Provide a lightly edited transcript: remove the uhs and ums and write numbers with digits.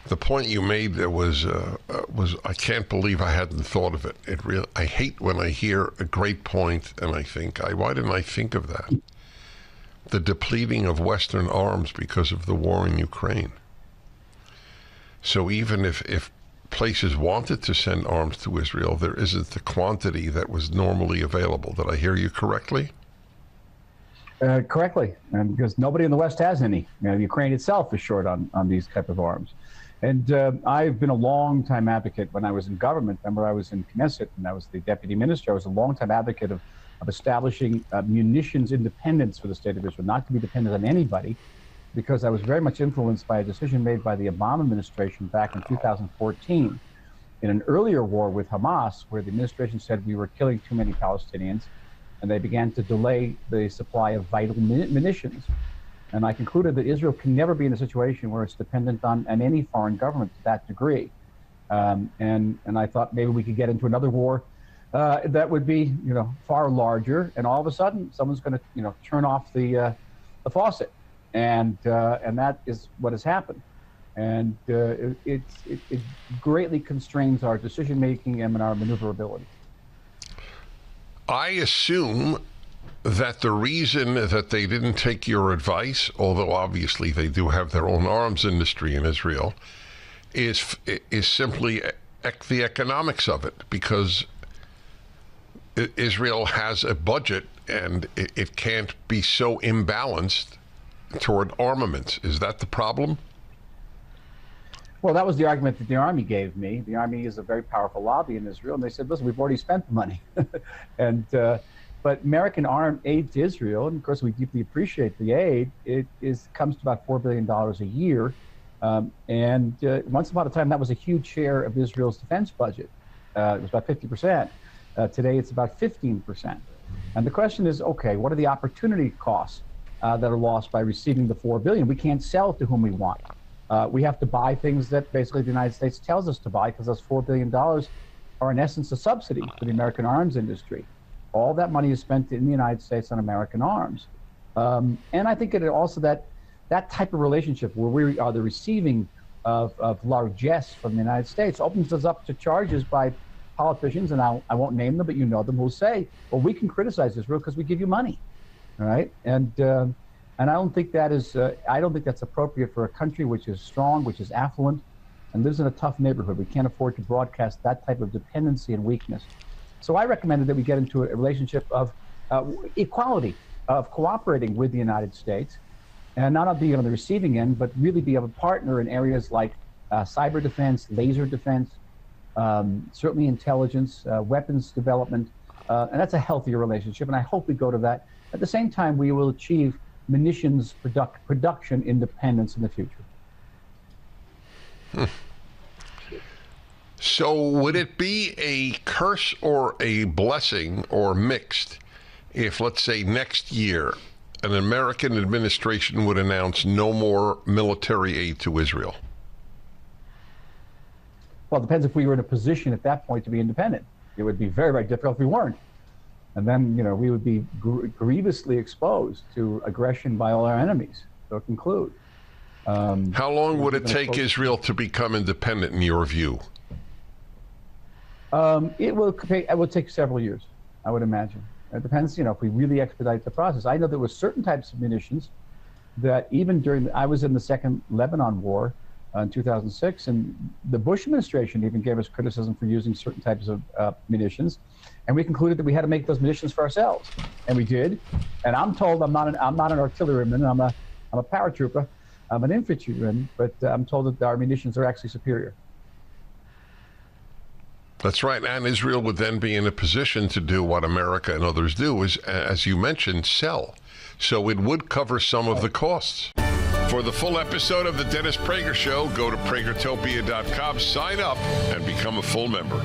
The point you made there was I can't believe I hadn't thought of it. I hate when I hear a great point and I think, why didn't I think of that? The depleting of Western arms because of the war in Ukraine. So even if places wanted to send arms to Israel, there isn't the quantity that was normally available. Did I hear you correctly? Correctly, and because nobody in the West has any. Ukraine itself is short on these type of arms. And I've been a long-time advocate when I was in government. Remember, I was in Knesset, and I was the deputy minister. I was a long-time advocate of establishing munitions independence for the state of Israel, not to be dependent on anybody, because I was very much influenced by a decision made by the Obama administration back in 2014 in an earlier war with Hamas, where the administration said we were killing too many Palestinians, and they began to delay the supply of vital munitions. And I concluded that Israel can never be in a situation where it's dependent on any foreign government to that degree. And I thought maybe we could get into another war that would be, far larger. And all of a sudden, someone's going to, turn off the faucet, and that is what has happened. And it greatly constrains our decision making and our maneuverability. I assume that the reason that they didn't take your advice, although obviously they do have their own arms industry in Israel, is simply the economics of it, because Israel has a budget and it can't be so imbalanced toward armaments. Is that the problem? Well, that was the argument that the Army gave me. The Army is a very powerful lobby in Israel, and they said, listen, we've already spent the money. But American armed aid to Israel, and of course we deeply appreciate the aid, comes to about $4 billion a year. Once upon a time, that was a huge share of Israel's defense budget. It was about 50%. Today, it's about 15%. And the question is, okay, what are the opportunity costs that are lost by receiving the $4 billion? We can't sell to whom we want. We have to buy things that basically the United States tells us to buy, because those $4 billion are in essence a subsidy for the American arms industry. All that money is spent in the United States on American arms. And I think it also that type of relationship where we are the receiving of largesse from the United States opens us up to charges by politicians, and I won't name them, but you know them, who say, well, we can criticize Israel because we give you money, all right? And I don't think that's appropriate for a country which is strong, which is affluent, and lives in a tough neighborhood. We can't afford to broadcast that type of dependency and weakness. So I recommended that we get into a relationship of equality, of cooperating with the United States, and not being on the receiving end, but really be a partner in areas like cyber defense, laser defense, certainly intelligence, weapons development, and that's a healthier relationship, and I hope we go to that. At the same time, we will achieve munitions production independence in the future. So would it be a curse or a blessing or mixed if, let's say, next year an American administration would announce no more military aid to Israel? Well, it depends if we were in a position at that point to be independent. It would be very, very difficult if we weren't. And then, we would be grievously exposed to aggression by all our enemies. So conclude. How long would it take Israel to become independent, in your view? It will take several years, I would imagine. It depends, if we really expedite the process. I know there were certain types of munitions that even I was in the second Lebanon war in 2006, and the Bush administration even gave us criticism for using certain types of munitions, and we concluded that we had to make those munitions for ourselves, and we did. And I'm told I'm not an artilleryman. I'm a paratrooper. I'm an infantryman, but I'm told that our munitions are actually superior. That's right, and Israel would then be in a position to do what America and others do, is, as you mentioned, sell. So it would cover some of the costs. For the full episode of the Dennis Prager Show, go to pragertopia.com, sign up, and become a full member.